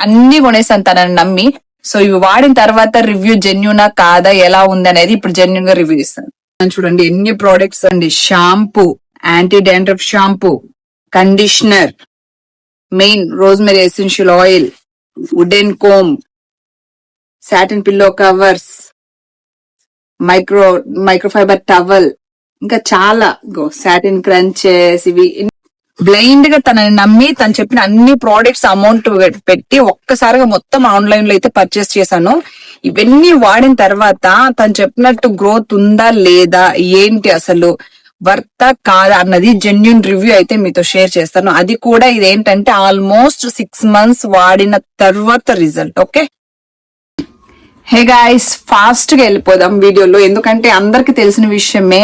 అన్ని కొనేసాను తనని నమ్మి. సో ఇవి వాడిన తర్వాత రివ్యూ జెన్యునా కాదా ఎలా ఉంది అనేది ఇప్పుడు జెన్యున్ గా రివ్యూ ఇస్తాను. చూడండి ఎన్ని ప్రోడక్ట్స్ అండి. Shampoo, anti dandruff shampoo, conditioner, main rosemary essential oil, wooden comb, satin pillow covers, microfibre towel, ఇంకా చాలా సాటిన్ క్రంచెస్. ఇవి బ్లైండ్ గా తనని నమ్మి తను చెప్పిన అన్ని ప్రోడక్ట్స్ అమౌంట్ పెట్టి ఒక్కసారిగా మొత్తం ఆన్లైన్ లో అయితే పర్చేస్ చేశాను. ఇవన్నీ వాడిన తర్వాత తను చెప్పినట్టు గ్రోత్ ఉందా లేదా, ఏంటి అసలు వర్త కాదా అన్నది జెన్యున్ రివ్యూ అయితే మీతో షేర్ చేస్తాను. అది కూడా ఇదేంటంటే ఆల్మోస్ట్ 6 months వాడిన తర్వాత result. Okay, hey guys, fast గా వెళ్ళిపోదాం వీడియోలో, ఎందుకంటే అందరికి తెలిసిన విషయమే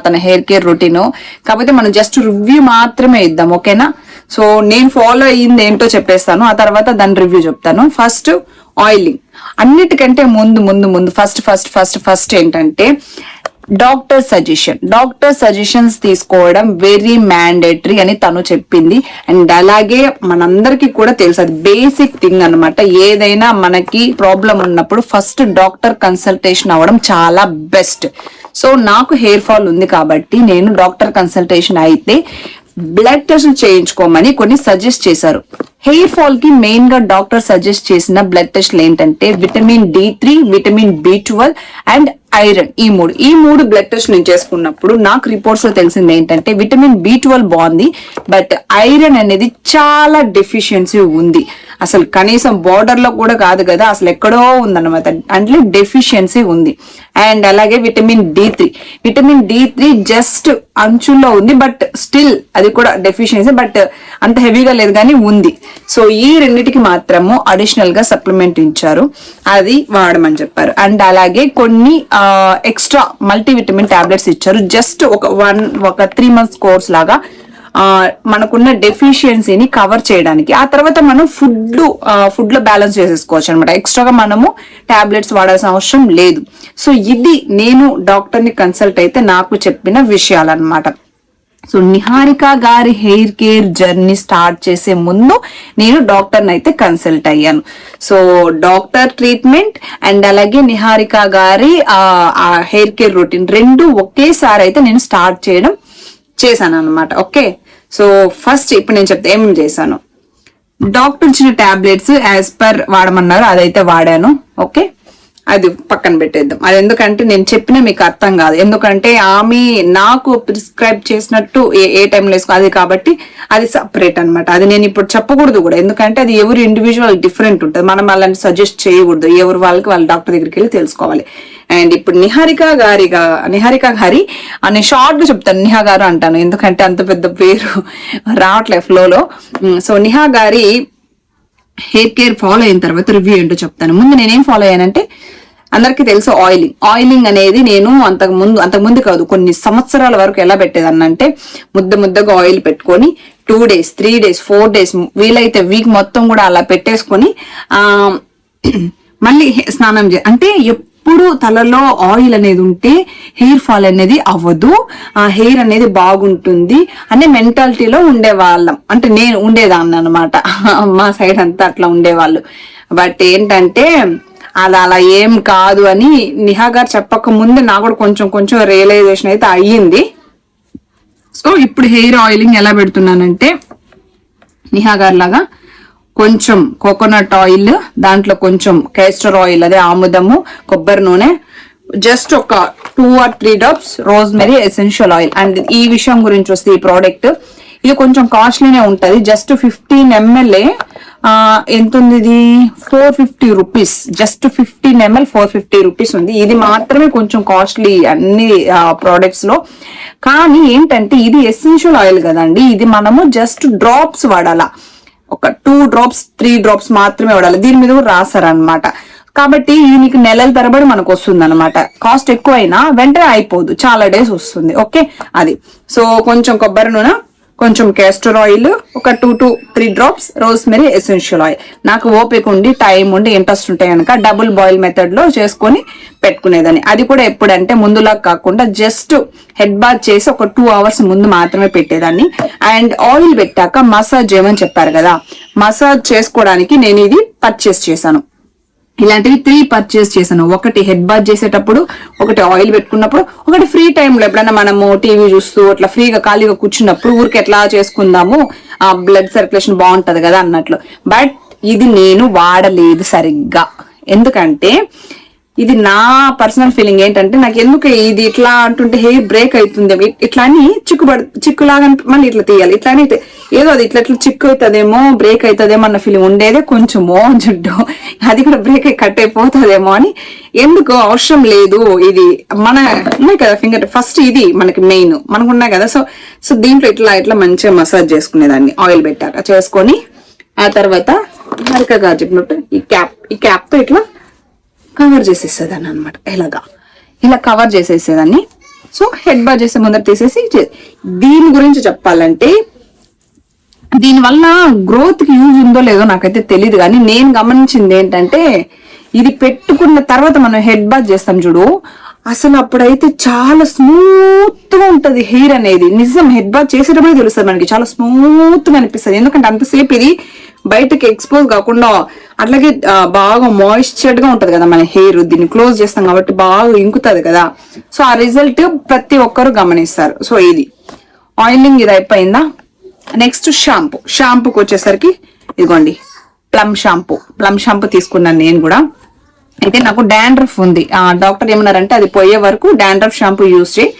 తన హెయిర్ కేర్ రొటీన్. కాకపోతే మనం జస్ట్ రివ్యూ మాత్రమే ఇద్దాం, ఓకేనా? సో నేను ఫాలో అయ్యింది ఏంటో చెప్పేస్తాను, ఆ తర్వాత దాని రివ్యూ చెప్తాను. First oiling. అన్నిటికంటే ముందు ఫస్ట్ ఏంటంటే డాక్టర్ సజెషన్స్ తీసుకోవడం వెరీ మ్యాండేటరీ అని తను చెప్పింది. అండ్ అలాగే మనందరికి కూడా తెలుసు, అది బేసిక్ థింగ్ అనమాట. ఏదైనా మనకి ప్రాబ్లం ఉన్నప్పుడు ఫస్ట్ డాక్టర్ కన్సల్టేషన్ అవ్వడం చాలా బెస్ట్. సో నాకు హెయిర్ ఫాల్ ఉంది కాబట్టి నేను డాక్టర్ కన్సల్టేషన్ అయితే బ్లడ్ టెస్ట్ చేయించుకోమని కొన్ని సజెస్ట్ చేశారు. హెయిర్ ఫాల్ కి మెయిన్ గా డాక్టర్ సజెస్ట్ చేసిన బ్లడ్ టెస్ట్లు ఏంటంటే vitamin D3, vitamin B12 and iron. ఈ మూడు బ్లడ్ టెస్ట్ నేను చేసుకున్నప్పుడు నాకు రిపోర్ట్స్ లో తెలిసింది ఏంటంటే విటమిన్ B12 బాగుంది, బట్ ఐరన్ అనేది చాలా డెఫిషియన్సీ ఉంది. అసలు కనీసం బార్డర్ లో కూడా కాదు కదా, అసలు ఎక్కడో ఉందన్నమాట, అంటే డెఫిషియన్సీ ఉంది. అండ్ అలాగే విటమిన్ D3 జస్ట్ అంచుల్లో ఉంది, బట్ స్టిల్ అది కూడా డెఫిషియన్సీ, బట్ అంత హెవీగా లేదు కానీ ఉంది. సో ఈ రెండిటికి మాత్రము అడిషనల్ గా సప్లిమెంట్ ఇచ్చారు, అది వాడమని చెప్పారు. అండ్ అలాగే కొన్ని ఎక్స్ట్రా మల్టీవిటమిన్ టాబ్లెట్స్ ఇచ్చారు, జస్ట్ ఒక 3 months కోర్స్ లాగా మనకున్న డెఫిషియన్సీని కవర్ చేయడానికి. ఆ తర్వాత మనం ఫుడ్ లో బ్యాలెన్స్ చేసేసుకోవచ్చు అనమాట. ఎక్స్ట్రాగా మనము టాబ్లెట్స్ వాడాల్సిన అవసరం లేదు. సో ఇది నేను డాక్టర్ ని కన్సల్ట్ అయితే నాకు చెప్పిన విషయాలన్నమాట. సో నిహారిక గారి హెయిర్ కేర్ జర్నీ స్టార్ట్ చేసే ముందు నేను డాక్టర్ని అయితే కన్సల్ట్ అయ్యాను. సో డాక్టర్ ట్రీట్మెంట్ అండ్ అలాగే నిహారిక గారి హెయిర్ కేర్ రొటీన్ రెండు ఒకేసారి అయితే నేను స్టార్ట్ చేశాను అనమాట. ఓకే, సో ఫస్ట్ ఇప్పుడు నేను చెప్తే ఏమేమి చేశాను. డాక్టర్ ఇచ్చిన టాబ్లెట్స్ యాజ్ పర్ వాడమన్నారు, అదైతే వాడాను. ఓకే, అది పక్కన పెట్టేద్దాం. అది ఎందుకంటే నేను చెప్పినా మీకు అర్థం కాదు, ఎందుకంటే ఆమె నాకు ప్రిస్క్రైబ్ చేసినట్టు ఏ టైంలో వేసుకో అది, కాబట్టి అది సపరేట్ అనమాట. అది నేను ఇప్పుడు చెప్పకూడదు కూడా, ఎందుకంటే అది ఎవరు ఇండివిజువల్ డిఫరెంట్ ఉంటుంది. మనం వాళ్ళని సజెస్ట్ చేయకూడదు, ఎవరు వాళ్ళకి వాళ్ళ డాక్టర్ దగ్గరికి వెళ్ళి తెలుసుకోవాలి. అండ్ ఇప్పుడు నిహారిక గారి అని షార్ట్ గా చెప్తాను, నిహా గారు అంటాను ఎందుకంటే అంత పెద్ద పేరు రావట్లేదు ఫ్లోలో. సో నిహా గారి హెయిర్ కేర్ ఫాలో అయిన తర్వాత రివ్యూ ఏంటో చెప్తాను. ముందు నేనేం ఫాలో అయ్యానంటే, అందరికీ తెలుసు ఆయిలింగ్ అనేది నేను అంతకుముందు కాదు కొన్ని సంవత్సరాల వరకు ఎలా పెట్టేదాన్నంటే ముద్దగా ఆయిల్ పెట్టుకొని 2 days 3 days 4 days వీలైతే వీక్ మొత్తం కూడా అలా పెట్టేసుకొని మళ్ళీ స్నానం అంటే ఎప్పుడు తలలో ఆయిల్ అనేది ఉంటే హెయిర్ ఫాల్ అనేది అవ్వదు, ఆ హెయిర్ అనేది బాగుంటుంది అనే మెంటాలిటీలో ఉండేవాళ్ళం. అంటే నేను ఉండేదాన్ని అనమాట, మా సైడ్ అంతా అట్లా ఉండేవాళ్ళు. బట్ ఏంటంటే అది అలా ఏం కాదు అని నిహా గారు చెప్పక ముందు నాకు కూడా కొంచెం రియలైజేషన్ అయితే అయ్యింది. సో ఇప్పుడు హెయిర్ ఆయిలింగ్ ఎలా పెడుతున్నానంటే నిహా గారు లాగా కొంచెం కోకోనట్ ఆయిల్, దాంట్లో కొంచెం కేస్టర్ ఆయిల్ అదే ఆముదము, కొబ్బరి నూనె, జస్ట్ ఒక 2 or 3 drops rosemary essential oil. And ఈ విషయం గురించి వస్తే ఈ ప్రోడక్ట్ ఇది కొంచెం కాస్ట్లీనే ఉంటది, జస్ట్ 15 ml ఎంత ఉంది ఇది 450 rupees, జస్ట్ 15 ml 450 rupees ఉంది. ఇది మాత్రమే కొంచెం కాస్ట్లీ అన్ని ప్రోడక్ట్స్ లో. కానీ ఏంటంటే ఇది ఎసెన్షియల్ ఆయిల్ కదండి, ఇది మనము జస్ట్ డ్రాప్స్ వాడాలా, ఒక 2 drops 3 drops మాత్రమే వాడాలి. దీని మీద కూడా రాస్తారనమాట. కాబట్టి ఇది నీకు నెలల తరబడి మనకు వస్తుంది అనమాట. కాస్ట్ ఎక్కువైనా వెంటనే అయిపోదు, చాలా డేస్ వస్తుంది. ఓకే, అది. సో కొంచెం కొబ్బరి నూనె కొంచెం క్యాస్టర్ ఆయిల్, ఒక 2 to 3 drops rosemary essential oil. నాకు ఓపిక ఉండి టైం ఉండి ఇంట్రెస్ట్ ఉంటాయి కనుక డబుల్ బాయిల్ మెథడ్ లో చేసుకొని పెట్టుకునేదాన్ని. అది కూడా ఎప్పుడంటే ముందులా కాకుండా జస్ట్ హెడ్ బాత్ చేసి ఒక 2 hours ముందు మాత్రమే పెట్టేదాన్ని. అండ్ ఆయిల్ పెట్టాక మసాజ్ చేయమని చెప్పారు కదా, మసాజ్ చేసుకోవడానికి నేను ఇది పర్చేస్ చేశాను. ఇలాంటివి 3 పర్చేస్ చేశాను. ఒకటి హెడ్ బాత్ చేసేటప్పుడు, ఒకటి ఆయిల్ పెట్టుకున్నప్పుడు, ఒకటి ఫ్రీ టైంలో ఎప్పుడైనా మనము టీవీ చూస్తూ అట్లా ఫ్రీగా ఖాళీగా కూర్చున్నప్పుడు ఊరికి ఎట్లా చేసుకుందాము, ఆ బ్లడ్ సర్క్యులేషన్ బాగుంటది కదా అన్నట్లు. బట్ ఇది నేను వాడలేదు సరిగ్గా. ఎందుకంటే ఇది నా పర్సనల్ ఫీలింగ్ ఏంటంటే, నాకు ఎందుకు ఇది ఇట్లా అంటుంటే హెయిర్ బ్రేక్ అవుతుంది, ఇట్లా అని చిక్కులాగా మళ్ళీ ఇట్లా తీయాలి, ఇట్లా అని ఏదో అది ఇట్లా చిక్కు అవుతుందేమో బ్రేక్ అవుతుందేమో అన్న ఫీలింగ్ ఉండేదే. కొంచెము జుట్టు అది కూడా బ్రేక్ అయి కట్ అయిపోతుందేమో అని, ఎందుకు అవసరం లేదు. ఇది మన ఉన్నాయి కదా ఫింగర్, ఫస్ట్ ఇది మనకి మెయిన్ మనకు ఉన్నాయి కదా. సో దీంట్లో ఇట్లా మంచిగా మసాజ్ చేసుకునేదాన్ని ఆయిల్ పెట్టాక చేసుకొని, ఆ తర్వాత హరికగా చెప్పినట్టు ఈ క్యాప్ తో ఇట్లా కవర్ చేసేసేదాన్ని అనమాట. ఇలా కవర్ చేసేసేదాన్ని. సో హెడ్ బాత్ చేసే ముందర తీసేసి, దీని గురించి చెప్పాలంటే దీనివల్ల గ్రోత్ కి యూజ్ ఉందో లేదో నాకైతే తెలియదు, కానీ నేను గమనించింది ఏంటంటే, ఇది పెట్టుకున్న తర్వాత మనం హెడ్ బాత్ చేస్తాం చూడు, అసలు అప్పుడైతే చాలా స్మూత్ గా ఉంటది హెయిర్ అనేది. నిజం, హెడ్ బాత్ చేసేటప్పుడే తెలుస్తుంది మనకి, చాలా స్మూత్ గా అనిపిస్తుంది. ఎందుకంటే అంతసేపు ఇది బయటకి ఎక్స్పోజ్ కాకుండా అట్లాగే బాగా మాయిశ్చర్డ్ గా ఉంటది కదా మన హెయిర్. దీన్ని క్లోజ్ చేస్తాం కాబట్టి బాగా ఇంకుతుంది కదా. సో ఆ రిజల్ట్ ప్రతి ఒక్కరు గమనిస్తారు. సో ఇది ఆయిలింగ్ ఇది అయిపోయిందా. నెక్స్ట్ షాంపూకి వచ్చేసరికి ఇదిగోండి ప్లమ్ షాంపూ తీసుకున్నాను నేను కూడా. అయితే నాకు డాండ్రఫ్ ఉంది, డాక్టర్ ఏమన్నారంటే అది పోయే వరకు డాండ్రఫ్ షాంపూ యూజ్ చేయి.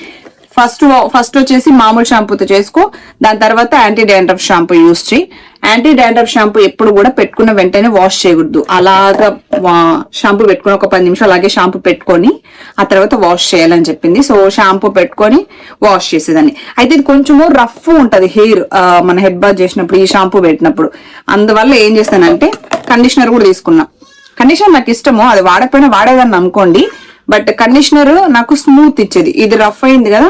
ఫస్ట్ వచ్చేసి మామూలు షాంపూతో చేసుకో, దాని తర్వాత యాంటీ డాండ్రఫ్ షాంపూ యూజ్ చేయి. యాంటీ డాండ్రఫ్ షాంపూ ఎప్పుడు కూడా పెట్టుకున్న వెంటనే వాష్ చేయకూడదు. అలాగా షాంపూ పెట్టుకుని ఒక 10 నిమిషాలు అలాగే షాంపూ పెట్టుకొని ఆ తర్వాత వాష్ చేయాలని చెప్పింది. సో షాంపూ పెట్టుకొని వాష్ చేసేదాన్ని. అయితే ఇది కొంచెము రఫ్ ఉంటది హెయిర్ మన హెడ్ బాత్ చేసినప్పుడు, ఈ షాంపూ పెట్టినప్పుడు. అందువల్ల ఏం చేస్తానంటే కండిషనర్ కూడా తీసుకున్నా. కండిషనర్ నాకు ఇష్టము, అది వాడకపోయినా వాడేదాన్ని అనుకోండి. బట్ కండిషనర్ నాకు స్మూత్ ఇచ్చేది. ఇది రఫ్ అయింది కదా,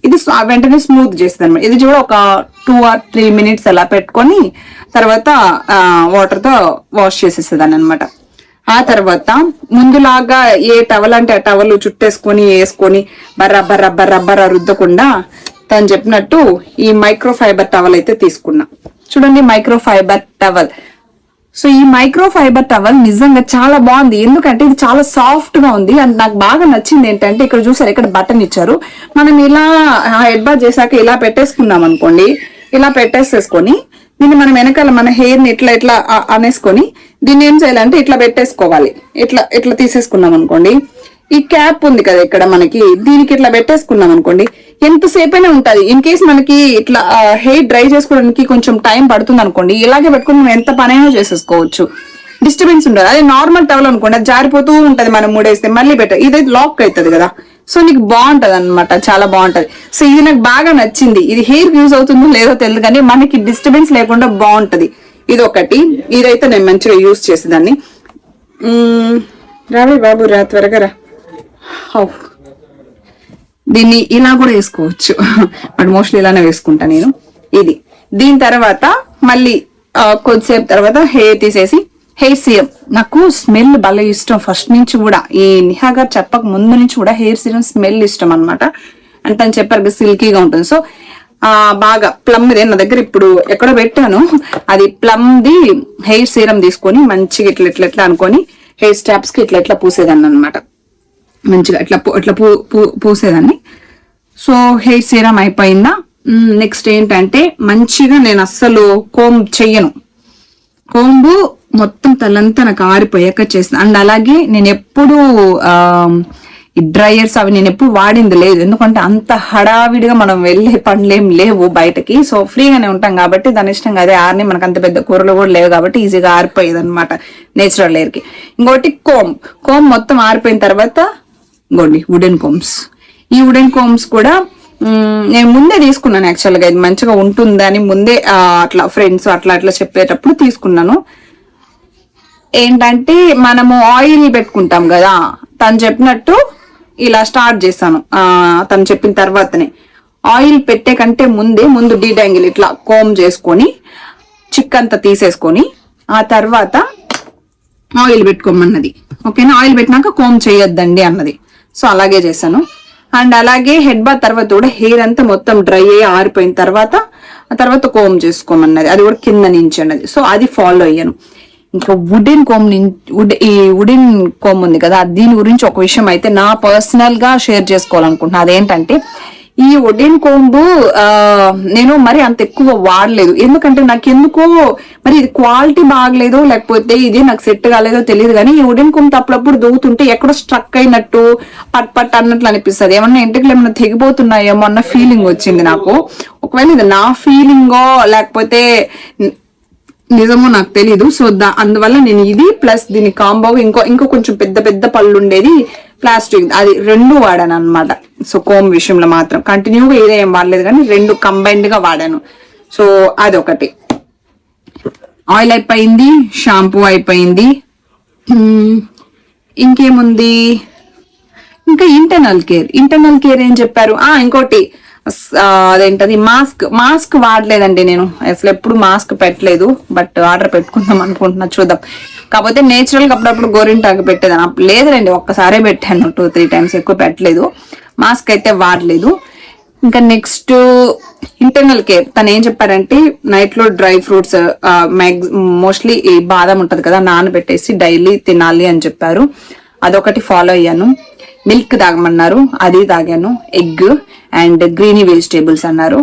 ఇది వెంటనే స్మూత్ చేస్తుంది అనమాట. ఇది కూడా ఒక 2 or 3 minutes అలా పెట్టుకొని తర్వాత వాటర్ తో వాష్ చేసేసేదాన్ని అనమాట. ఆ తర్వాత ముందులాగా ఏ టవల్ అంటే ఆ టవల్ చుట్టేసుకొని వేసుకొని బర్ర రుద్దకుండా తను చెప్పినట్టు ఈ మైక్రో ఫైబర్ టవల్ అయితే తీసుకున్నా. చూడండి మైక్రో ఫైబర్ టవల్. సో ఈ మైక్రో ఫైబర్ టవల్ నిజంగా చాలా బాగుంది. ఎందుకంటే ఇది చాలా సాఫ్ట్ గా ఉంది. అండ్ నాకు బాగా నచ్చింది ఏంటంటే, ఇక్కడ చూసారు ఇక్కడ బటన్ ఇచ్చారు. మనం ఇలా హెడ్ బాత్ చేశాక ఇలా పెట్టేసుకున్నాం అనుకోండి, ఇలా పెట్టేసేసుకొని దీన్ని మనం వెనకాల మన హెయిర్ ని ఇట్లా అనేసుకొని దీన్ని ఏం చేయాలంటే ఇట్లా పెట్టేసుకోవాలి. ఇట్లా తీసేసుకున్నాం అనుకోండి, ఈ క్యాప్ ఉంది కదా ఇక్కడ మనకి, దీనికి ఇట్లా పెట్టేసుకున్నాం అనుకోండి ఎంతసేపు అయినా ఉంటది. ఇన్ కేస్ మనకి ఇట్లా హెయిర్ డ్రై చేసుకోవడానికి కొంచెం టైం పడుతుంది అనుకోండి, ఇలాగే పెట్టుకుని మనం ఎంత పనైనా చేసేసుకోవచ్చు, డిస్టర్బెన్స్ ఉండదు. అదే నార్మల్ టవల్ అనుకోండి అది జారిపోతూ ఉంటది, మనం మూడేస్తే మళ్ళీ ఇదైతే లాక్ అవుతుంది కదా. సో నీకు బాగుంటది అనమాట, చాలా బాగుంటది. సో ఇది నాకు బాగా నచ్చింది. ఇది హెయిర్ యూజ్ అవుతుందో లేదో తెలియదు కానీ మనకి డిస్టర్బెన్స్ లేకుండా బాగుంటది. ఇది ఒకటి, ఇదైతే నేను మంచిగా యూజ్ చేసేదాన్ని. రావే బాబు రా, త్వరగా రా. దీన్ని ఇలా కూడా వేసుకోవచ్చు, బట్ మోస్ట్లీ ఇలానే వేసుకుంటా నేను. ఇది దీని తర్వాత మళ్ళీ కొద్దిసేపు తర్వాత హెయిర్ తీసేసి హెయిర్ సీరం. నాకు స్మెల్ భలే ఇష్టం ఫస్ట్ నుంచి కూడా. ఈ నిహా గారు చెప్పక ముందు నుంచి కూడా హెయిర్ సీరం స్మెల్ ఇష్టం అనమాట. అంటే తను చెప్పారు సిల్కీగా ఉంటుంది. సో బాగా ప్లమ్ దే నా దగ్గర ఇప్పుడు ఎక్కడో పెట్టాను, అది ప్లమ్ ది హెయిర్ సీరం తీసుకొని మంచిగా ఇట్లా అనుకొని హెయిర్ స్టాప్స్ కి ఇట్లా పూసేదాన్ని అనమాట. మంచిగా ఇట్లా పూసేదాన్ని. సో హెయిర్ సీరం అయిపోయిందా. నెక్స్ట్ ఏంటంటే మంచిగా నేను అస్సలు కోంబ్ చెయ్యను, కోంబు మొత్తం తలంతా నాకు ఆరిపోయాక చేస్తాను. అండ్ అలాగే నేను ఎప్పుడు ఈ డ్రైయర్స్ అవి నేను ఎప్పుడు వాడింది లేదు, ఎందుకంటే అంత హడావిడిగా మనం వెళ్ళే పనులేం లేవు బయటకి. సో ఫ్రీగానే ఉంటాం కాబట్టి దాని ఇష్టంగా అదే ఆరిని, మనకు అంత పెద్ద కూరలు కూడా లేవు కాబట్టి ఈజీగా ఆరిపోయేది అనమాట నేచురల్ హెయిర్ కి. ఇంకోటి కోమ్ మొత్తం ఆరిపోయిన తర్వాత ఇంకోండి వుడెన్ కోమ్స్. ఈ వుడెన్ కోమ్స్ కూడా నేను ముందే తీసుకున్నాను యాక్చువల్గా, ఇది మంచిగా ఉంటుందని ముందే అట్లా ఫ్రెండ్స్ అట్లా చెప్పేటప్పుడు తీసుకున్నాను. ఏంటంటే మనము ఆయిల్ పెట్టుకుంటాం కదా, తను చెప్పినట్టు ఇలా స్టార్ట్ చేశాను. తను చెప్పిన తర్వాతనే ఆయిల్ పెట్టే కంటే ముందు డీటాంగిల్ ఇట్లా కోమ్ చేసుకొని చిక్కంతా తీసేసుకొని ఆ తర్వాత ఆయిల్ పెట్టుకోమన్నది. ఓకేనా, ఆయిల్ పెట్టినాక కోమ్ చేయొద్దండి అన్నది. సో అలాగే చేశాను. అండ్ అలాగే హెడ్ బాత్ తర్వాత కూడా హెయిర్ అంతా మొత్తం డ్రై అయ్యి ఆరిపోయిన తర్వాత కోమ్ చేసుకోమన్నది. అది కూడా కింద నుంచి అన్నది. సో అది ఫాలో అయ్యాను. ఇంకా వుడెన్ కోమ్ ఉంది కదా, దీని గురించి ఒక విషయం అయితే నా పర్సనల్ గా షేర్ చేసుకోవాలనుకుంటున్నా. అదేంటంటే ఈ వుడెన్ కోంబు నేను మరి అంత ఎక్కువ వాడలేదు. ఎందుకంటే నాకు ఎందుకో మరి ఇది క్వాలిటీ బాగలేదో లేకపోతే ఇది నాకు సెట్ కాలేదో తెలియదు. కానీ ఈ వుడెన్ కోంబు అప్పుడప్పుడు దూగుతుంటే ఎక్కడో స్ట్రక్ అయినట్టు పట్ అన్నట్లు అనిపిస్తుంది. ఏమన్నా ఇంటికి ఏమన్నా తెగిపోతున్నాయేమో అన్న ఫీలింగ్ వచ్చింది నాకు. ఒకవేళ ఇది నా ఫీలింగో లేకపోతే నిజమో నాకు తెలీదు. సో అందువల్ల నేను ఇది ప్లస్ దీని కాంబో ఇంకో కొంచెం పెద్ద పళ్ళు ఉండేది ప్లాస్టిక్, అది 2 వాడాను అనమాట. సో కోమ్ విషయంలో మాత్రం కంటిన్యూగా ఏదేం వాడలేదు, కానీ 2 కంబైన్డ్ గా వాడాను. సో అదొకటి. ఆయిల్ అయిపోయింది, షాంపూ అయిపోయింది, ఇంకేముంది, ఇంకా ఇంటర్నల్ కేర్ ఏం చెప్పారు. ఇంకోటి అదేంటది మాస్క్ వాడలేదండి నేను అసలు, ఎప్పుడు మాస్క్ పెట్టలేదు. బట్ ఆర్డర్ పెట్టుకుందాం అనుకుంటున్నా, చూద్దాం. కాకపోతే నేచురల్ గా అప్పుడప్పుడు గోరింటాకు పెట్టేదాన్ని, లేదులేండి ఒక్కసారే పెట్టాను, 2-3 టైమ్స్, ఎక్కువ పెట్టలేదు. మాస్క్ అయితే వాడలేదు. ఇంకా నెక్స్ట్ ఇంటర్నల్ కేర్ తను ఏం చెప్పారంటే నైట్ లో డ్రై ఫ్రూట్స్ మోస్ట్లీ ఈ బాదం ఉంటది కదా నానబెట్టేసి డైలీ తినాలి అని చెప్పారు. అదొకటి ఫాలో అయ్యాను. మిల్క్ తాగమన్నారు, అది తాగాను. ఎగ్ అండ్ గ్రీనీ వెజిటేబుల్స్ అన్నారు,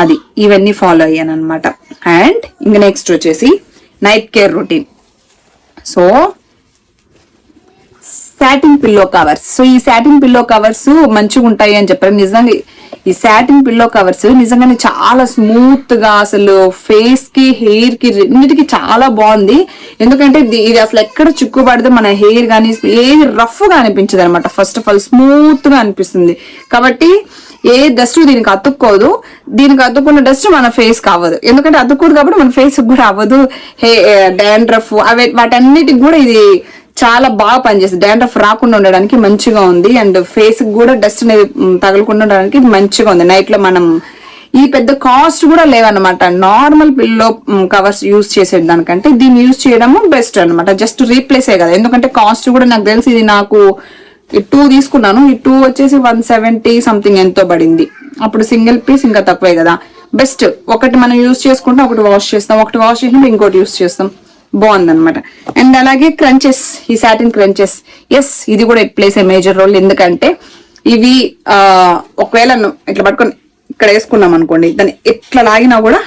అది ఇవన్నీ ఫాలో అయ్యాను అనమాట. అండ్ ఇంకా నెక్స్ట్ వచ్చేసి night care routine. So satin pillow covers. So ఈ సాటిన్ పిల్లో కవర్స్ మంచిగా ఉంటాయి అని చెప్పారు. నిజంగా ఈ సాటిన్ పిల్లో కవర్స్ నిజంగానే చాలా స్మూత్ గా అసలు ఫేస్ కి హెయిర్ కి రెండింటికి చాలా బాగుంది. ఎందుకంటే ఇది అసలు ఎక్కడ చిక్కుపడితే మన హెయిర్ కానీ ఏది రఫ్ గా అనిపించదు అనమాట. ఫస్ట్ ఆఫ్ ఆల్ స్మూత్ గా అనిపిస్తుంది. కాబట్టి ఏ డస్ట్ దీనికి అతుక్కోదు. దీనికి అతుక్కున్న డస్ట్ మన ఫేస్ కి అవ్వదు. ఎందుకంటే అతుక్కోదు కాబట్టి మన ఫేస్ కూడా అవ్వదు. డాండ్రఫ్ వాటన్నిటికి కూడా ఇది చాలా బాగా పనిచేస్తుంది. డాండ్రఫ్ రాకుండా ఉండడానికి మంచిగా ఉంది. అండ్ ఫేస్ కి కూడా డస్ట్ అనేది తగలకుండా ఉండడానికి మంచిగా ఉంది. నైట్ లో మనం ఈ పెద్ద కాస్ట్ కూడా లేవన్నమాట. నార్మల్ పిల్లో కవర్స్ యూజ్ చేసేదానికంటే దీన్ని యూజ్ చేయడము బెస్ట్ అనమాట. జస్ట్ రీప్లేసే కదా. ఎందుకంటే కాస్ట్ కూడా నాకు తెలిసి ఇది నాకు 2 తీసుకున్నాను. ఈ 2 వచ్చేసి 170 సంథింగ్ ఎంతో పడింది. అప్పుడు సింగిల్ పీస్ ఇంకా తక్కువే కదా. బెస్ట్. ఒకటి మనం యూజ్ చేసుకుంటాం, ఒకటి వాష్ చేస్తాం, ఒకటి వాష్ చేసినప్పుడు ఇంకోటి యూజ్ చేస్తాం. బాగుందనమాట. అండ్ అలాగే క్రంచెస్, ఈ సాటిన్ క్రంచెస్, ఎస్ ఇది కూడా ప్లేస్ ఏ మేజర్ రోల్. ఎందుకంటే ఇవి ఒకవేళ ఇట్లా పట్టుకొని ఇక్కడ వేసుకున్నాం అనుకోండి, దాన్ని ఎట్లా లాగినా కూడా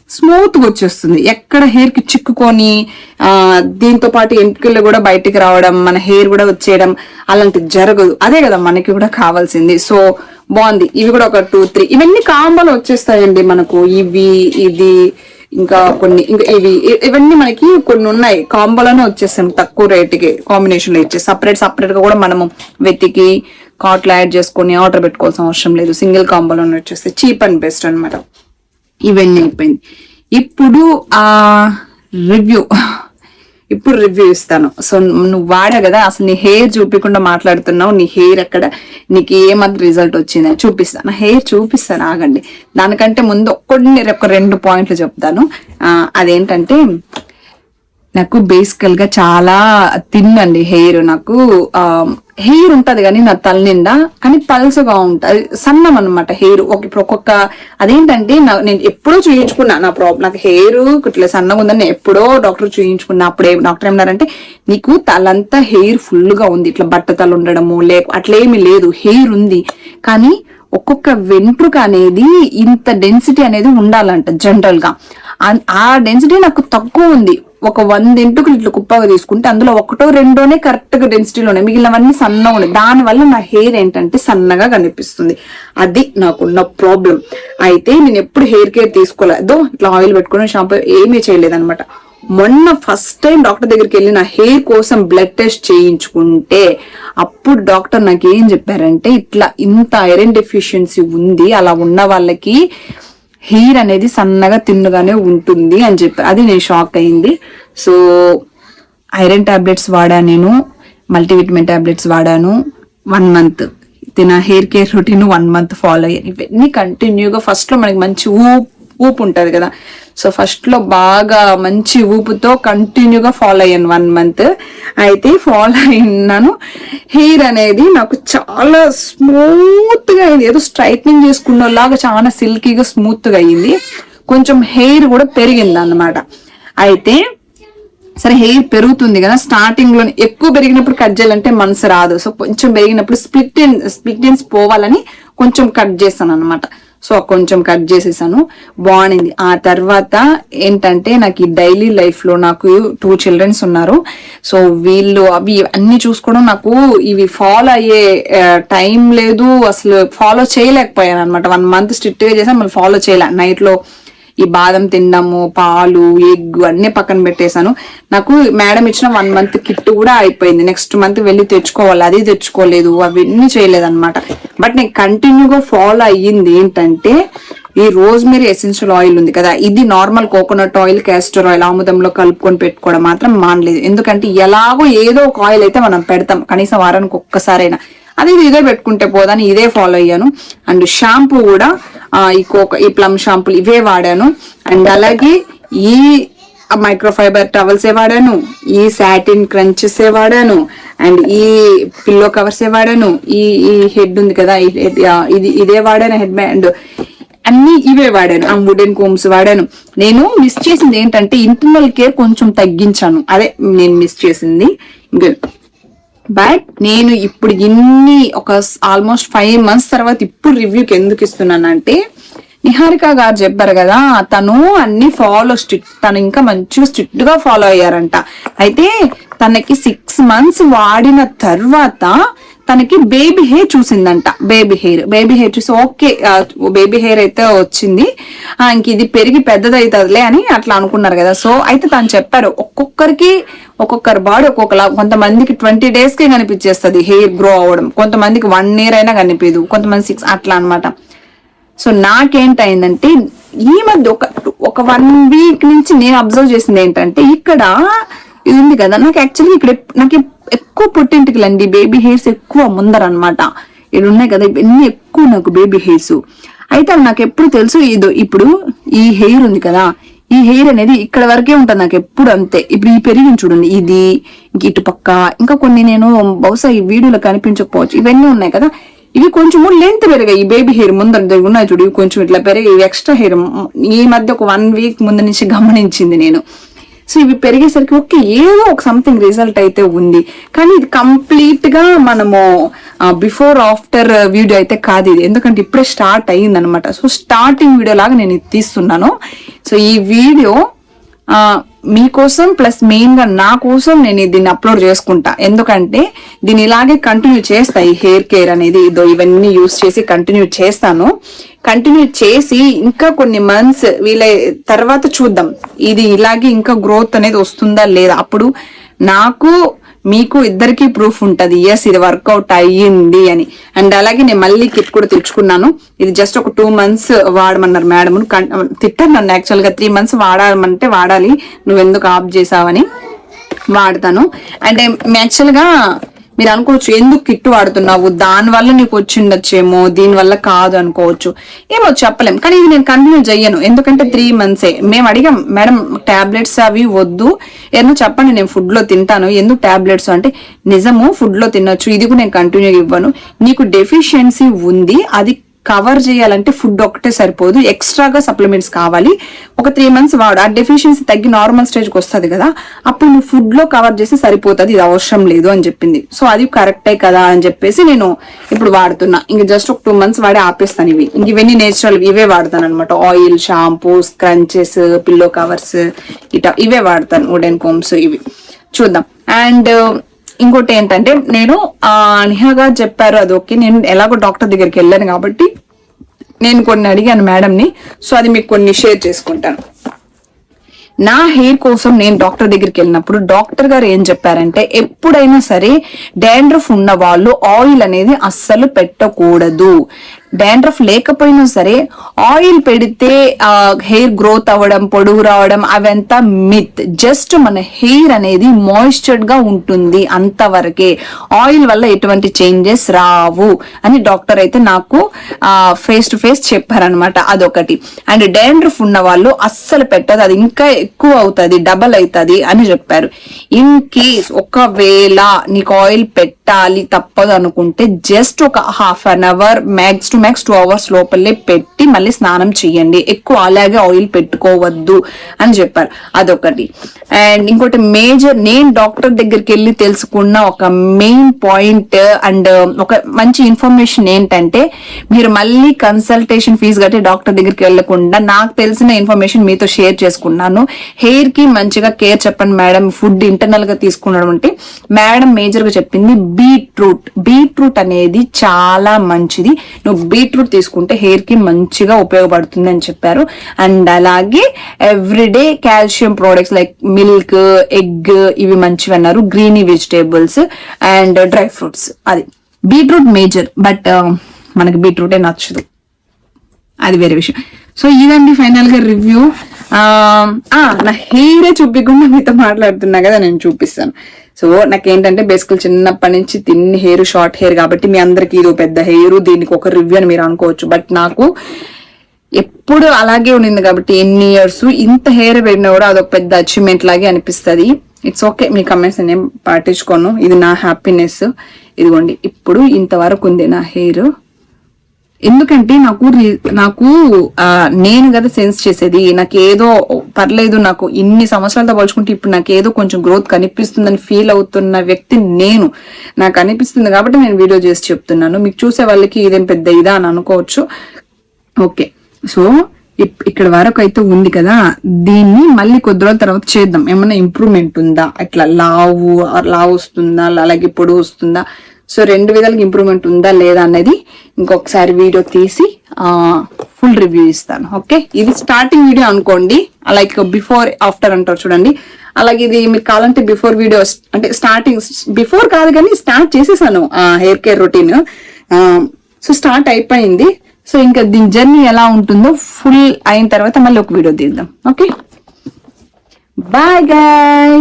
స్మూత్ గా వచ్చేస్తుంది. ఎక్కడ హెయిర్ కి చిక్కుకొని దీంతో పాటు ఎంటికలు కూడా బయటికి రావడం, మన హెయిర్ కూడా వచ్చేయడం అలాంటిది జరగదు. అదే కదా మనకి కూడా కావాల్సింది. సో బాగుంది. ఇవి కూడా ఒక 2-3 ఇవన్నీ కాంబోలో వచ్చేస్తాయండి మనకు. ఇది ఇంకా కొన్ని ఇంకా ఇవన్నీ మనకి కొన్ని ఉన్నాయి కాంబోలోనే వచ్చేస్తాం. తక్కువ రేటుకి కాంబినేషన్ లో ఇచ్చేసి సపరేట్ గా కూడా మనము వెతికి కార్ట్లో యాడ్ చేసుకొని ఆర్డర్ పెట్టుకోవాల్సిన అవసరం లేదు. సింగిల్ కాంబోలోనే వచ్చేస్తే చీప్ అండ్ బెస్ట్ అనమాట. ఇవన్నీ అయిపోయింది. ఇప్పుడు రివ్యూ ఇస్తాను. సో నువ్వు వాడా కదా, అసలు నీ హెయిర్ చూపించకుండా మాట్లాడుతున్నావు. నీ హెయిర్ ఎక్కడ, నీకు ఏమాత్రం రిజల్ట్ వచ్చిందని చూపిస్తాను. హెయిర్ చూపిస్తాను, ఆగండి. దానికంటే ముందు ఒక 2 పాయింట్లు చెప్తాను. అదేంటంటే నాకు బేసికల్ గా చాలా తిన్నండి హెయిర్. నాకు హెయిర్ ఉంటది కానీ నా తల నిండా, కానీ పల్సగా ఉంటది, సన్నం అనమాట హెయిర్. ఒక్కొక్క అదేంటంటే నేను ఎప్పుడో చూయించుకున్నా నా ప్రాబ్లం. నాకు హెయిర్ ఇట్లా సన్నగా ఉందని ఎప్పుడో డాక్టర్ చూయించుకున్నా. అప్పుడే డాక్టర్ ఏమన్నారంటే నీకు తలంతా హెయిర్ ఫుల్ గా ఉంది, ఇట్లా బట్టతలు ఉండడము అట్లేమి లేదు, హెయిర్ ఉంది. కానీ ఒక్కొక్క వెంట్రుక అనేది ఇంత డెన్సిటీ అనేది ఉండాలంట జనరల్ గా. ఆ డెన్సిటీ నాకు తక్కువ ఉంది. ఒక 100 ఎంటుకలు ఇట్లా కుప్పగా తీసుకుంటే అందులో 1-2 కరెక్ట్ గా డెన్సిటీలోనే, మిగిలినవన్నీ సన్నగా ఉన్నాయి. దానివల్ల నా హెయిర్ ఏంటంటే సన్నగా కనిపిస్తుంది. అది నాకున్న ప్రాబ్లం. అయితే నేను ఎప్పుడు హెయిర్ కేర్ తీసుకోలేదు, ఇట్లా ఆయిల్ పెట్టుకుని షాంపూ ఏమీ చేయలేదు అనమాట. మొన్న ఫస్ట్ టైం డాక్టర్ దగ్గరికి వెళ్ళి నా హెయిర్ కోసం బ్లడ్ టెస్ట్ చేయించుకుంటే అప్పుడు డాక్టర్ నాకు ఏం చెప్పారంటే ఇట్లా ఇంత ఐరన్ డెఫిషియన్సీ ఉంది, అలా ఉన్న వాళ్ళకి హెయిర్ అనేది సన్నగా తిన్నుగానే ఉంటుంది అని చెప్పి. అది నేను షాక్ అయింది. సో ఐరన్ టాబ్లెట్స్ వాడాను, నేను మల్టీవిటమిన్ టాబ్లెట్స్ వాడాను 1 మంత్. తిన hair care routine 1 month follow అయ్యాను. ఇవన్నీ కంటిన్యూగా ఫస్ట్ లో మనకి మంచి ఊపు ఉంటది కదా, సో ఫస్ట్ లో బాగా మంచి ఊపుతో కంటిన్యూగా ఫాలో అయ్యాను 1 month. అయితే ఫాలో అయినాను, హెయిర్ అనేది నాకు చాలా స్మూత్ గా అయింది, ఏదో స్ట్రైట్నింగ్ చేసుకున్నలాగా చాలా సిల్కీగా స్మూత్ గా అయింది. కొంచెం హెయిర్ కూడా పెరిగింది అన్నమాట. అయితే సరే హెయిర్ పెరుగుతుంది కదా, స్టార్టింగ్ లో ఎక్కువ పెరిగినప్పుడు కట్ చేయాలంటే మనసు రాదు, సో కొంచెం పెరిగినప్పుడు స్ప్లిట్ ఎండ్స్ పోవాలని కొంచెం కట్ చేస్తాను అనమాట. సో కొంచెం కట్ చేసేసాను, బాగుంది. ఆ తర్వాత ఏంటంటే నాకు ఈ డైలీ లైఫ్ లో నాకు 2 children ఉన్నారు. సో వీళ్ళు అవి అన్ని చూసుకోవడం, నాకు ఇవి ఫాలో అయ్యే టైం లేదు, అసలు ఫాలో చేయలేకపోయాను అనమాట. 1 month స్ట్రిక్ట్ గా చేసాను, మళ్ళీ ఫాలో చేయలే. నైట్ లో ఈ బాదం తినడము, పాలు, ఎగ్ అన్ని పక్కన పెట్టేశాను. నాకు మేడం ఇచ్చిన 1 month కిట్ కూడా అయిపోయింది. నెక్స్ట్ మంత్ వెళ్ళి తెచ్చుకోవాలి, అది తెచ్చుకోలేదు, అవన్నీ చేయలేదు అనమాట. బట్ నేను కంటిన్యూగా ఫాలో అయ్యింది ఏంటంటే ఈ రోజ్మెరీ ఎసెన్షియల్ ఆయిల్ ఉంది కదా, ఇది normal coconut oil, castor oil ఆముదంలో కలుపుకొని పెట్టుకోవడం మాత్రం మానలేదు. ఎందుకంటే ఎలాగో ఏదో ఒక ఆయిల్ అయితే మనం పెడతాం కనీసం వారానికి ఒక్కసారైనా, అది ఇదే పెట్టుకుంటే పోదని ఇదే ఫాలో అయ్యాను. అండ్ షాంపూ కూడా ఈ ప్లమ్ షాంపూలు ఇవే వాడాను. అండ్ అలాగే ఈ మైక్రోఫైబర్ టవల్స్ ఏ వాడాను, ఈ సాటిన్ క్రంచెస్ ఏ వాడాను, అండ్ ఈ పిల్లో కవర్స్ ఏ వాడాను, ఈ హెడ్ ఉంది కదా ఇదే వాడాను, హెడ్ బ్యాండ్ అన్ని ఇవే వాడాను. ఆ వుడెన్ కోమ్స్ వాడాను. నేను మిస్ చేసింది ఏంటంటే ఇంటర్నల్ కేర్ కొంచెం తగ్గించాను, అదే నేను మిస్ చేసింది. బట్ నేను ఇప్పుడు ఒక ఆల్మోస్ట్ 5 months తర్వాత ఇప్పుడు రివ్యూకి ఎందుకు ఇస్తున్నానంటే, నిహారిక గారు చెప్పారు కదా తను అన్ని తను ఇంకా మంచిగా స్ట్రిక్ట్ గా ఫాలో అయ్యారంట. అయితే తనకి 6 months వాడిన తర్వాత తనకి బేబీ హెయిర్ చూసిందంట. బేబీ హెయిర్ చూసి ఓకే బేబీ హెయిర్ అయితే వచ్చింది, ఇంక ఇది పెరిగి పెద్దదవుతుందిలే అని అట్లా అనుకున్నారు కదా. సో అయితే తను చెప్పారు ఒక్కొక్కరి బాడీ ఒక్కొక్కలా, కొంతమందికి 20 days కే కనిపించేస్తుంది హెయిర్ గ్రో అవ్వడం, కొంతమందికి 1 year అయినా కనిపించదు, కొంతమంది 6 అట్లా అనమాట. సో నాకేంటైందంటే ఈ మధ్య ఒక 1 week నుంచి నేను అబ్జర్వ్ చేసింది ఏంటంటే, ఇక్కడ ఇది ఉంది కదా, నాకు యాక్చువల్లీ ఇక్కడ నాకు ఎక్కువ పుట్టింటికలండి బేబీ హెయిర్స్ ఎక్కువ ముందర అనమాట. ఇది ఉన్నాయి కదా ఇవన్నీ ఎక్కువ నాకు బేబీ హెయిర్స్. అయితే నాకు ఎప్పుడు తెలుసు ఇప్పుడు ఈ హెయిర్ ఉంది కదా, ఈ హెయిర్ అనేది ఇక్కడ వరకే ఉంటుంది నాకు ఎప్పుడు అంతే. ఇప్పుడు ఈ పెరిగింది చూడండి, ఇది ఇంక ఇటు పక్క ఇంకా కొన్ని నేను బహుశా ఈ వీడియోలో కనిపించకపోవచ్చు, ఇవన్నీ ఉన్నాయి కదా, ఇవి కొంచెము లెంత్ పెరిగాయి. ఈ బేబీ హెయిర్ ముందర ఉన్నాయి చూడు, ఇవి కొంచెం ఇట్లా పెరిగాయి. ఇవి ఎక్స్ట్రా హెయిర్ ఈ మధ్య ఒక 1 week ముందు నుంచి గమనించింది నేను. సో ఇవి పెరిగేసరికి ఓకే ఏదో ఒక సంథింగ్ రిజల్ట్ అయితే ఉంది, కానీ ఇది కంప్లీట్ గా మనము బిఫోర్ ఆఫ్టర్ వీడియో అయితే కాదు ఇది, ఎందుకంటే ఇప్పుడే స్టార్ట్ అయ్యింది అనమాట. సో స్టార్టింగ్ వీడియో లాగా నేను ఇది తీస్తున్నాను. సో ఈ వీడియో మీకోసం ప్లస్ మెయిన్ గా నా కోసం నేను దీన్ని అప్లోడ్ చేసుకుంటా, ఎందుకంటే దీన్ని ఇలాగే కంటిన్యూ చేస్తా. ఈ హెయిర్ కేర్ అనేది ఇవన్నీ యూస్ చేసి కంటిన్యూ చేస్తాను. కంటిన్యూ చేసి ఇంకా కొన్ని మంత్స్ వీళ్ళ తర్వాత చూద్దాం ఇది ఇలాగే ఇంకా గ్రోత్ అనేది వస్తుందా లేదా, అప్పుడు నాకు మీకు ఇద్దరికి ప్రూఫ్ ఉంటది ఎస్ ఇది వర్కౌట్ అయ్యింది అని. అండ్ అలాగే నేను మళ్ళీ కిట్ కూడా తెచ్చుకున్నాను. ఇది జస్ట్ ఒక 2 months వాడమన్నారు మేడం, తిట్టారు నన్ను యాక్చువల్ గా 3 months వాడాలంటే వాడాలి, నువ్వెందుకు ఆఫ్ చేసావని. వాడతాను. అంటే యాక్చువల్ గా మీరు అనుకోవచ్చు ఎందుకు కిట్ వాడుతున్నావు, దాని వల్ల నీకు వచ్చిండొచ్చేమో, దీని వల్ల కాదు అనుకోవచ్చు, ఏమో చెప్పలేం. కానీ ఇది నేను కంటిన్యూ చెయ్యను, ఎందుకంటే 3 months మేము అడిగాం మేడం టాబ్లెట్స్ అవి వద్దు, ఏమో చెప్పండి నేను ఫుడ్ లో తింటాను, ఎందుకు టాబ్లెట్స్ అంటే నిజము ఫుడ్ లో తినొచ్చు, ఇది కూడా నేను కంటిన్యూ ఇవ్వను. నీకు డెఫిషియన్సీ ఉంది, అది కవర్ చేయాలంటే ఫుడ్ ఒకటే సరిపోదు, ఎక్స్ట్రాగా సప్లిమెంట్స్ కావాలి. ఒక 3 months వాడు, ఆ డెఫిషియన్సీ తగ్గి నార్మల్ స్టేజ్కి వస్తుంది కదా, అప్పుడు నువ్వు ఫుడ్ లో కవర్ చేసి సరిపోతుంది, ఇది అవసరం లేదు అని చెప్పింది. సో అది కరెక్టే కదా అని చెప్పేసి నేను ఇప్పుడు వాడుతున్నా. ఇంక జస్ట్ ఒక 2 months వాడి ఆపేస్తాను. ఇవన్నీ నేచురల్ ఇవే వాడతాను అనమాట. Oil, shampoos, crunches, pillow covers ఇవే వాడతాను, వుడెన్ కోమ్స్ ఇవి. చూద్దాం. అండ్ ఇంకోటి ఏంటంటే నేను నిహా గారు చెప్పారు అది ఓకే, నేను ఎలాగో డాక్టర్ దగ్గరికి వెళ్ళాను కాబట్టి నేను కొన్ని అడిగాను మేడంని, సో అది మీకు కొన్ని షేర్ చేసుకుంటాను. నా హెయిర్ కోసం నేను డాక్టర్ దగ్గరికి వెళ్ళినప్పుడు డాక్టర్ గారు ఏం చెప్పారంటే, ఎప్పుడైనా సరే డాండ్రఫ్ ఉన్న వాళ్ళు ఆయిల్ అనేది అస్సలు పెట్టకూడదు. డాండ్రఫ్ లేకపోయినా సరే ఆయిల్ పెడితే హెయిర్ గ్రోత్ అవ్వడం, పొడుగు రావడం అవంతా మిత్. జస్ట్ మన హెయిర్ అనేది మాయిశ్చర్డ్ గా ఉంటుంది అంతవరకే. ఆయిల్ వల్ల ఎటువంటి చేంజెస్ రావు అని డాక్టర్ అయితే నాకు ఫేస్ టు ఫేస్ చెప్పారనమాట. అదొకటి. అండ్ డాండ్రఫ్ ఉన్న వాళ్ళు అస్సలు పెట్టదు, అది ఇంకా ఎక్కువ అవుతుంది, డబల్ అవుతుంది అని చెప్పారు. ఇన్ కేస్ ఒకవేళ నీకు ఆయిల్ పెట్టాలి తప్పదు అనుకుంటే జస్ట్ ఒక half an hour max to max 2 hours లోపలే పెట్టి మళ్ళీ స్నానం చేయండి. ఎక్కువ అలాగే ఆయిల్ పెట్టుకోవద్దు అని చెప్పారు. అదొకటి. అండ్ ఇంకోటి మేజర్, నేను డాక్టర్ దగ్గరికి వెళ్ళి తెలుసుకున్న ఒక మెయిన్ పాయింట్ అండ్ ఒక మంచి ఇన్ఫర్మేషన్ ఏంటంటే, మీరు మళ్ళీ కన్సల్టేషన్ ఫీజు కట్టి డాక్టర్ దగ్గరికి వెళ్లకుండా నాకు తెలిసిన ఇన్ఫర్మేషన్ మీతో షేర్ చేసుకున్నాను. హెయిర్ కి మంచిగా కేర్ చెప్పండి మేడం, ఫుడ్ ఇంటర్నల్ గా తీసుకున్నాడు అంటే మేడం మేజర్ గా చెప్పింది బీట్రూట్. బీట్రూట్ అనేది చాలా మంచిది, నువ్వు బీట్రూట్ తీసుకుంటే హెయిర్ కి మంచిగా ఉపయోగపడుతుంది అని చెప్పారు. అండ్ అలాగే everyday calcium products like milk, egg ఇవి మంచివి అన్నారు. Greeny vegetables and dry fruits. అది బీట్రూట్ మేజర్, బట్ మనకి బీట్రూటే నచ్చదు, అది వేరే విషయం. సో ఇదండి ఫైనల్ గా రివ్యూ. నా హెయిరే చూపించకుండా మీతో మాట్లాడుతున్నా కదా, నేను చూపిస్తాను. సో నాకేంటంటే బేసికల్ చిన్నప్పటి నుంచి తిన్ని హెయిర్, షార్ట్ హెయిర్ కాబట్టి మీ అందరికి ఇది పెద్ద హెయిర్, దీనికి ఒక రివ్యూ అని మీరు అనుకోవచ్చు. బట్ నాకు ఎప్పుడు అలాగే ఉండింది కాబట్టి ఎన్ని ఇయర్స్ ఇంత హెయిర్ పెట్టినా కూడా అదొక పెద్ద అచీవ్మెంట్ లాగే అనిపిస్తుంది. ఇట్స్ ఓకే, మీ కమెంట్స్ నేను పాటించుకోను, ఇది నా హ్యాపీనెస్. ఇదిగోండి ఇప్పుడు ఇంతవరకు ఉంది నా హెయిర్. ఎందుకంటే నాకు నేను కదా సెన్స్ చేసేది, నాకు ఏదో పర్లేదు, నాకు ఇన్ని సంవత్సరాలతో పోల్చుకుంటే ఇప్పుడు నాకు ఏదో కొంచెం గ్రోత్ కనిపిస్తుందని ఫీల్ అవుతున్న వ్యక్తి నేను. నాకు అనిపిస్తుంది కాబట్టి నేను వీడియో చేసి చెప్తున్నాను. మీకు చూసే వాళ్ళకి ఇదేం పెద్ద ఇదా అని అనుకోవచ్చు. ఓకే, సో ఇక్కడ వరకు అయితే ఉంది కదా, దీన్ని మళ్ళీ కొద్ది రోజుల తర్వాత చేద్దాం. ఏమన్నా ఇంప్రూవ్మెంట్ ఉందా, అట్లా లావు వస్తుందా, అలాగే పొడవు వస్తుందా, సో 2 విధాలుగా ఇంప్రూవ్మెంట్ ఉందా లేదా అనేది ఇంకొకసారి వీడియో తీసి ఫుల్ రివ్యూ ఇస్తాను. ఓకే, ఇది స్టార్టింగ్ వీడియో అనుకోండి, లైక్ బిఫోర్ ఆఫ్టర్ అంటారు చూడండి. అలాగే ఇది మీరు కావాలంటే బిఫోర్ వీడియో, అంటే స్టార్టింగ్ బిఫోర్ కాదు కానీ స్టార్ట్ చేసేసాను hair care routine. So start అయిపోయింది. సో ఇంకా దీని జర్నీ ఎలా ఉంటుందో ఫుల్ అయిన తర్వాత మళ్ళీ ఒక వీడియో తీద్దాం. Okay, bye guys.